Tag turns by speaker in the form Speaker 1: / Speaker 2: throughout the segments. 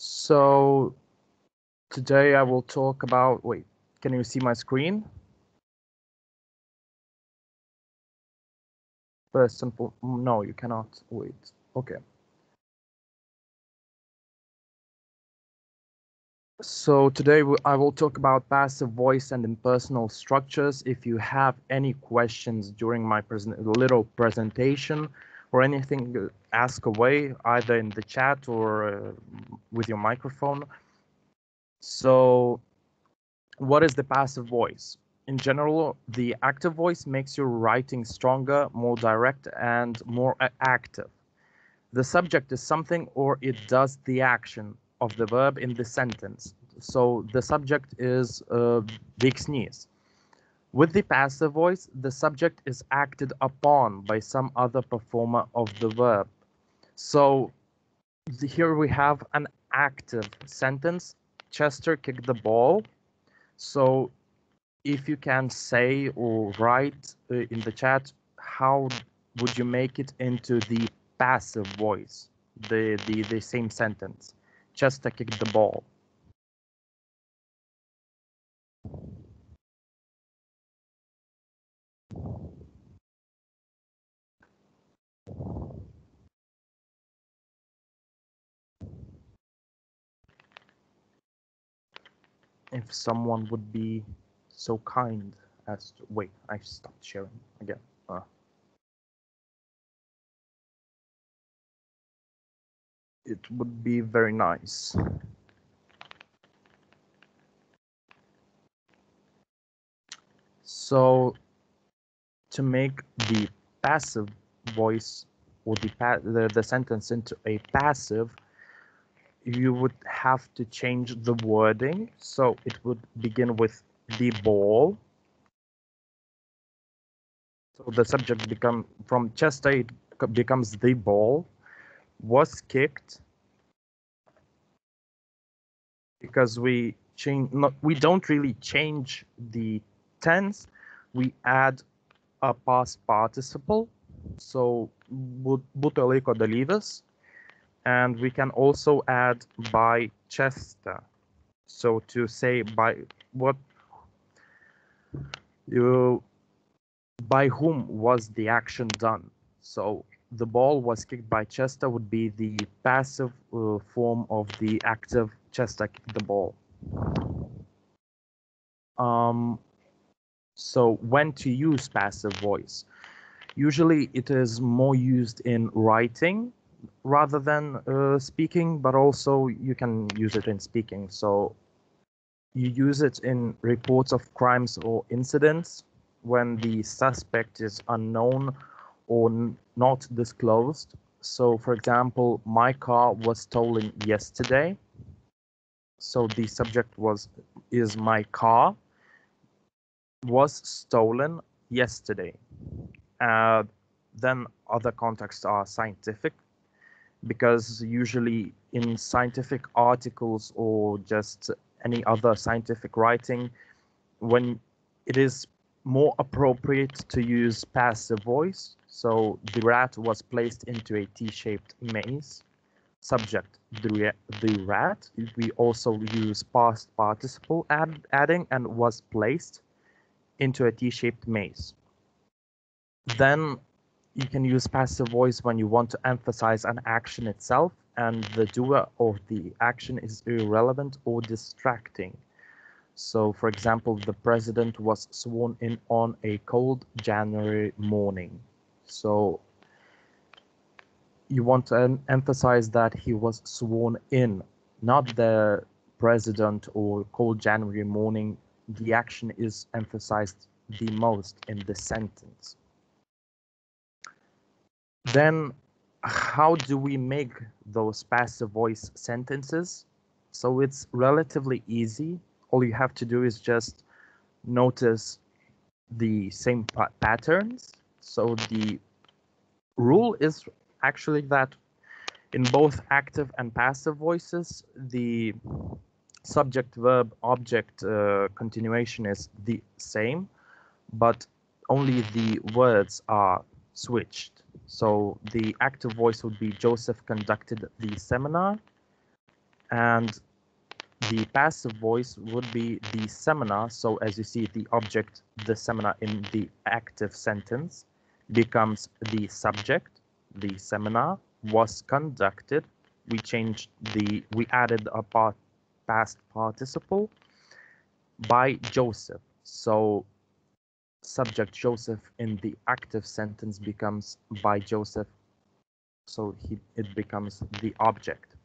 Speaker 1: So today I will talk about, wait, can you see my screen? First and no, you cannot, wait, okay. So today I will talk about passive voice and impersonal structures. If you have any questions during my little presentation or anything, ask away either in the chat or with your microphone. So what is the passive voice? In general, the active voice makes your writing stronger, more direct, and more active. The subject is something or it does the action of the verb in the sentence. So the subject is veiksnys. With the passive voice, the subject is acted upon by some other performer of the verb. So here we have an active sentence. Chester kicked the ball. So if you can say or write in the chat, how would you make it into the passive voice, the same sentence? Chester kicked the ball. If someone would be so kind as to, wait, I stopped sharing again. It would be very nice. So to make the passive voice or the sentence into a passive, you would have to change the wording. So it would begin with the ball. So the subject from Chester, it becomes the ball was kicked, because we don't really change the tense. We add a past participle. So būtų laiko dalyvis. And we can also add by Chester. So to say by whom was the action done. So the ball was kicked by Chester would be the passive form of the active Chester kicked the ball. So when to use passive voice? Usually it is more used in writing rather than speaking, but also you can use it in speaking. So you use it in reports of crimes or incidents when the suspect is unknown or not disclosed. So for example, my car was stolen yesterday. So the subject is my car was stolen yesterday. Then other contexts are scientific, because usually in scientific articles or just any other scientific writing, when it is more appropriate to use passive voice. So the rat was placed into a T-shaped maze. Subject, the rat. We also use past participle adding and was placed into a T-shaped maze. Then you can use passive voice when you want to emphasize an action itself and the doer of the action is irrelevant or distracting. So, for example, the president was sworn in on a cold January morning. So you want to emphasize that he was sworn in, not the president or cold January morning. The action is emphasized the most in the sentence. Then how do we make those passive voice sentences? So it's relatively easy. All you have to do is just notice the same patterns. So the rule is actually that in both active and passive voices, the subject, verb, object continuation is the same, but only the words are switched. So the active voice would be Joseph conducted the seminar, And the passive voice would be the seminar. So as you see, the object, the seminar in the active sentence becomes the subject. The seminar was conducted. We added a past participle by Joseph. So subject Joseph in the active sentence becomes by Joseph. So it becomes the object.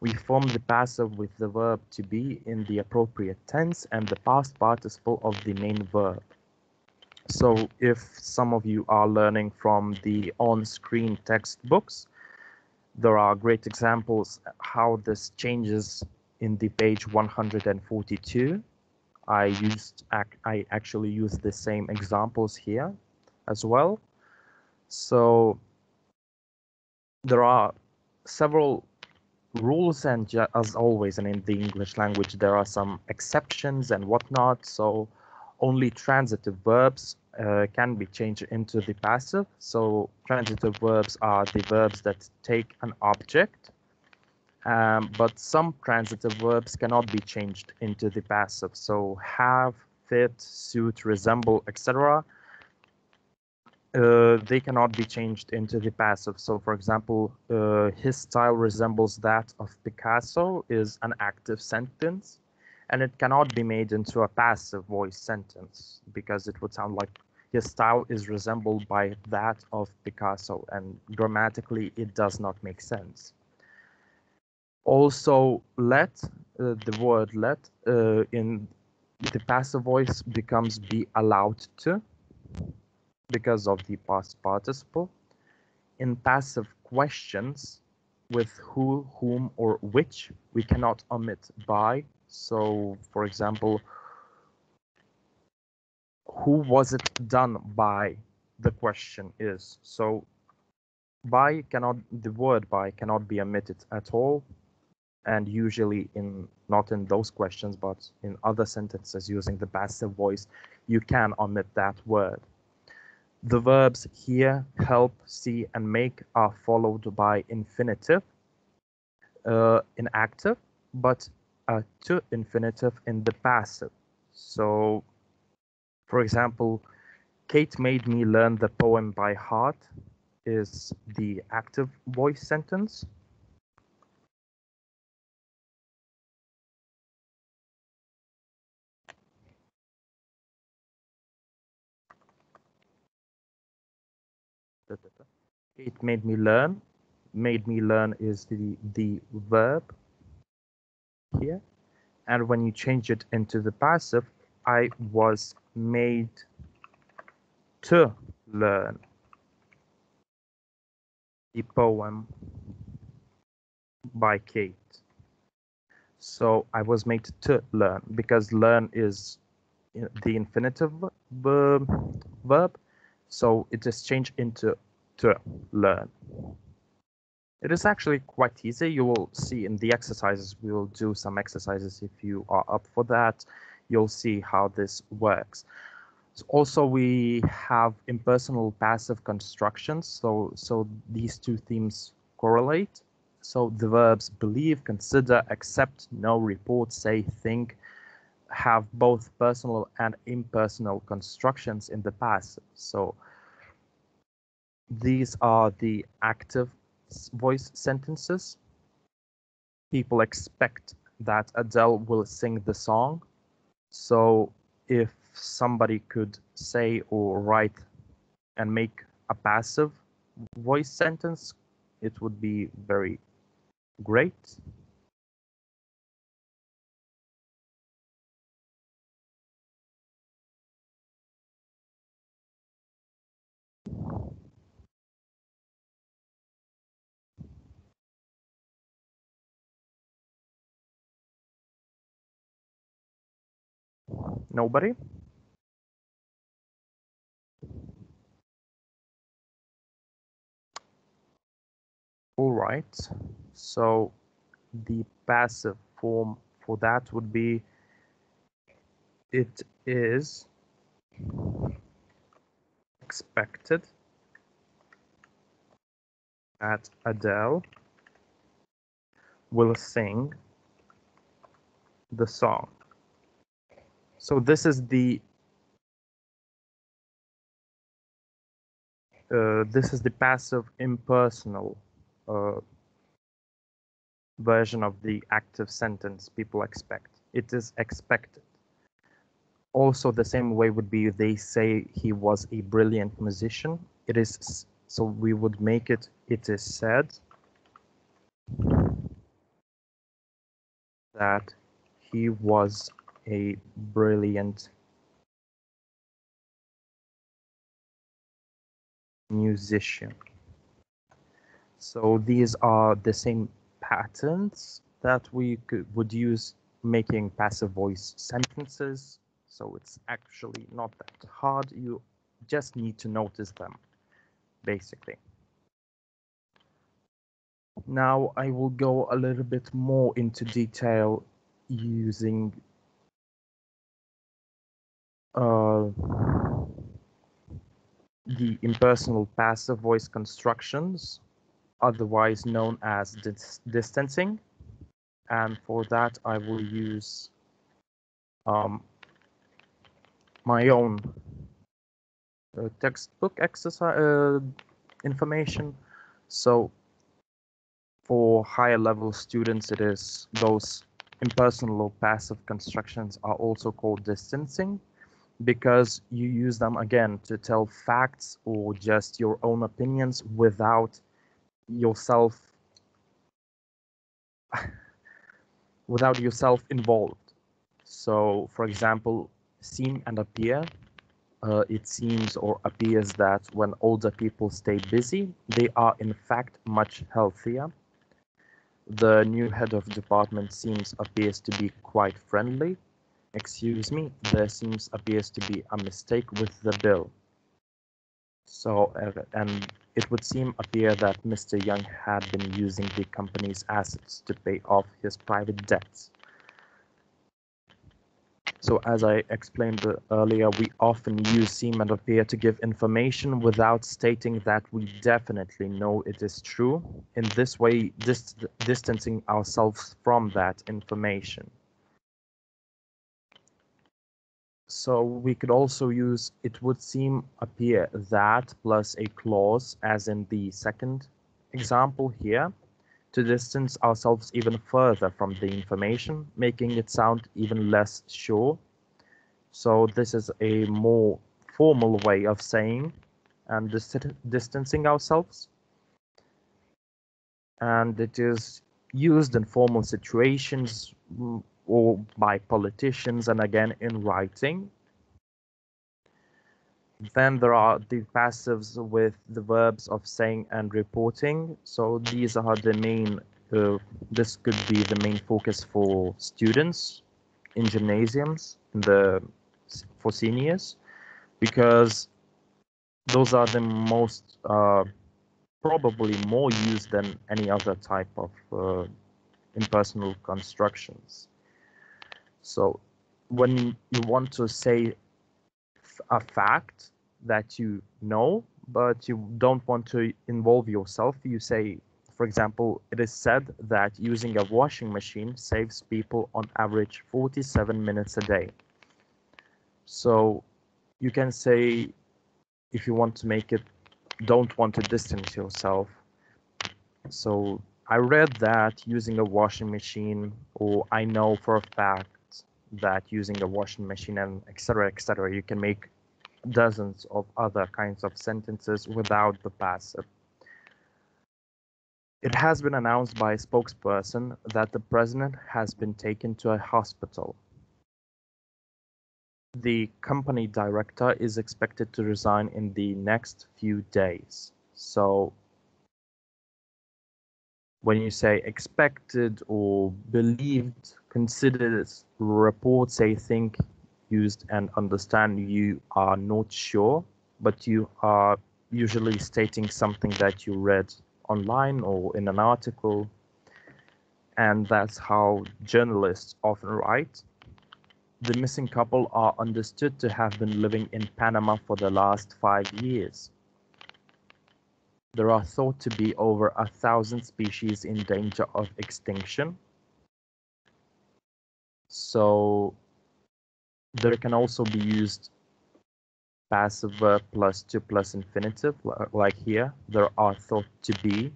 Speaker 1: We form the passive with the verb to be in the appropriate tense and the past participle of the main verb. So if some of you are learning from the on-screen textbooks, there are great examples how this changes in the page 142. I actually used the same examples here as well. So there are several rules, and as always, and in the English language, there are some exceptions and whatnot. So only transitive verbs can be changed into the passive. So transitive verbs are the verbs that take an object, but some transitive verbs cannot be changed into the passive. So have, fit, suit, resemble, etc. They cannot be changed into the passive. So for example, his style resembles that of Picasso is an active sentence, and it cannot be made into a passive voice sentence because it would sound like his style is resembled by that of Picasso, and grammatically it does not make sense. Also, the word let in the passive voice becomes be allowed to, because of the past participle. In passive questions, with who, whom, or which, we cannot omit by. So, for example, who was it done by? The question is. So, the word by cannot be omitted at all, and usually not in those questions, but in other sentences using the passive voice, you can omit that word. The verbs hear, help, see, and make are followed by infinitive in active, but to infinitive in the passive. So, for example, Kate made me learn the poem by heart is the active voice sentence. Kate made me learn. Made me learn is the verb here. And when you change it into the passive, I was made to learn the poem by Kate. So I was made to learn, because learn is the infinitive verb. So it is changed into to learn. It is actually quite easy. You will see in the exercises, we will do some exercises if you are up for that. You'll see how this works. Also, we have impersonal passive constructions. So these two themes correlate. So the verbs believe, consider, accept, know, report, say, think have both personal and impersonal constructions in the passive. So these are the active voice sentences. People expect that Adele will sing the song. So if somebody could say or write and make a passive voice sentence, it would be very great. Nobody? All right. So the passive form for that would be, it is expected that Adele will sing the song. So this is the passive impersonal version of the active sentence people expect. It is expected. Also, the same way would be they say he was a brilliant musician. It is, so we would make it, it is said that he was a brilliant musician. So these are the same patterns that we would use making passive voice sentences. So it's actually not that hard. You just need to notice them, basically. Now I will go a little bit more into detail using the impersonal passive voice constructions, otherwise known as distancing. And for that, I will use my own textbook exercise information. So for higher level students, it is those impersonal or passive constructions are also called distancing, because you use them again to tell facts or just your own opinions without yourself involved. So for example, seem and appear. It seems or appears that when older people stay busy, they are in fact much healthier. The new head of department appears to be quite friendly. Excuse me, there appears to be a mistake with the bill. So, and it would appear that Mr. Young had been using the company's assets to pay off his private debts. So as I explained earlier, we often use seem and appear to give information without stating that we definitely know it is true. In this way, distancing ourselves from that information. So we could also use it would seem appear that plus a clause, as in the second example here, to distance ourselves even further from the information, making it sound even less sure. So this is a more formal way of saying and distancing ourselves. And it is used in formal situations or by politicians, and again in writing. Then there are the passives with the verbs of saying and reporting. So these are the main, this could be the main focus for students in gymnasiums, for seniors, because those are the most, probably more used than any other type of impersonal constructions. So when you want to say a fact that you know, but you don't want to involve yourself, you say, for example, it is said that using a washing machine saves people on average 47 minutes a day. So you can say, if you want to make it, don't want to distance yourself. So I read that using a washing machine, or I know for a fact that using a washing machine, and etc., you can make dozens of other kinds of sentences without the passive. It has been announced by a spokesperson that the president has been taken to a hospital. The company director is expected to resign in the next few days. So when you say expected or believed, consider reports, I think, used and understand you are not sure, but you are usually stating something that you read online or in an article, and that's how journalists often write. The missing couple are understood to have been living in Panama for the last 5 years. There are thought to be over 1,000 species in danger of extinction. So there can also be used passive verb plus to plus infinitive, like here, there are thought to be.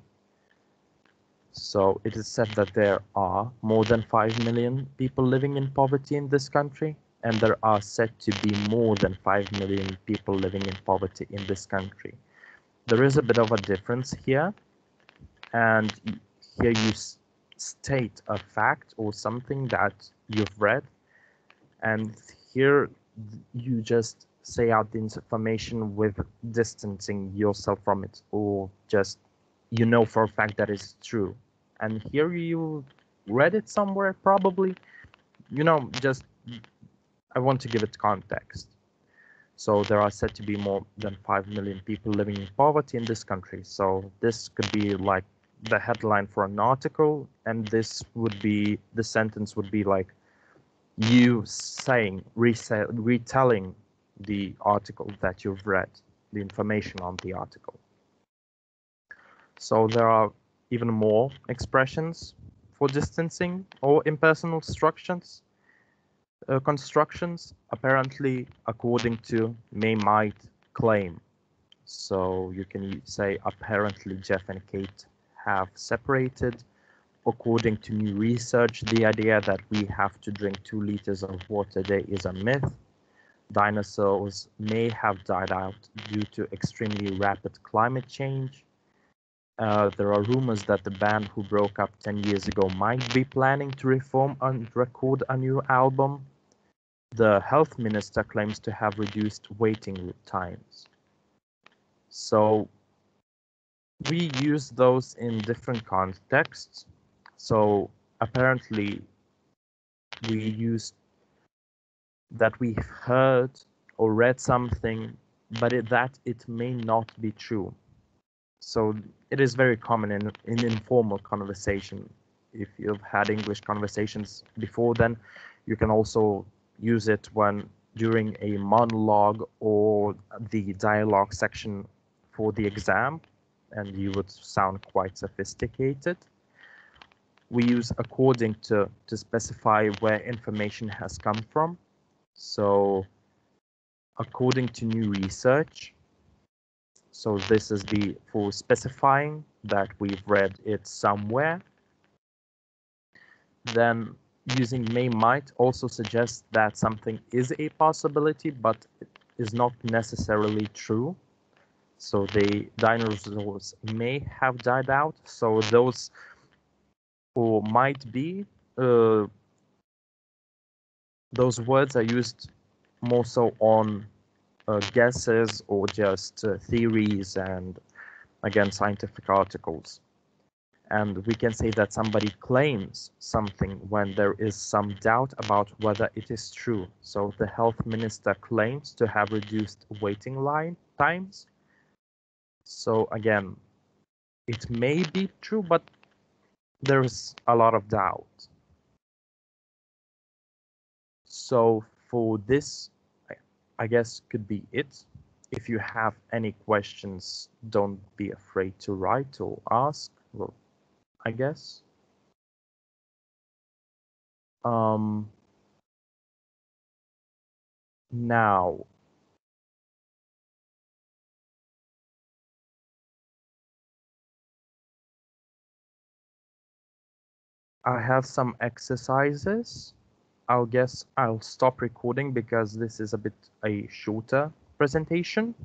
Speaker 1: So it is said that there are more than 5 million people living in poverty in this country, and there are said to be more than 5 million people living in poverty in this country. There is a bit of a difference here, and here you state a fact or something that you've read, and here you just say out the information with distancing yourself from it, or just you know for a fact that it's true. And here you read it somewhere, probably, just I want to give it context. So there are said to be more than 5 million people living in poverty in this country. So this could be like the headline for an article, and this would be, the sentence would be like you saying, retelling the article that you've read, the information on the article. So there are even more expressions for distancing or impersonal constructions, apparently according to, may, might, claim. So you can say apparently Jeff and Kate have separated. According to new research, the idea that we have to drink 2 liters of water a day is a myth. Dinosaurs may have died out due to extremely rapid climate change. There are rumors that the band who broke up 10 years ago might be planning to reform and record a new album. The health minister claims to have reduced waiting times. So we use those in different contexts. So apparently we use that we've heard or read something, but that it may not be true. So it is very common in informal conversation. If you've had English conversations before, then you can also use it when during a monologue or the dialogue section for the exam, and you would sound quite sophisticated. We use according to specify where information has come from. So according to new research. So this is the for specifying that we've read it somewhere. Then using may, might also suggests that something is a possibility, but it is not necessarily true. So the dinosaurs may have died out. So those or might be, those words are used more so on guesses or just theories and, again, scientific articles. And we can say that somebody claims something when there is some doubt about whether it is true. So the health minister claims to have reduced waiting line times. So again, it may be true, but there's a lot of doubt. So for this, I guess could be it. If you have any questions, don't be afraid to write or ask. Well, I guess. Now, I have some exercises. I'll guess I'll stop recording because this is a bit a shorter presentation.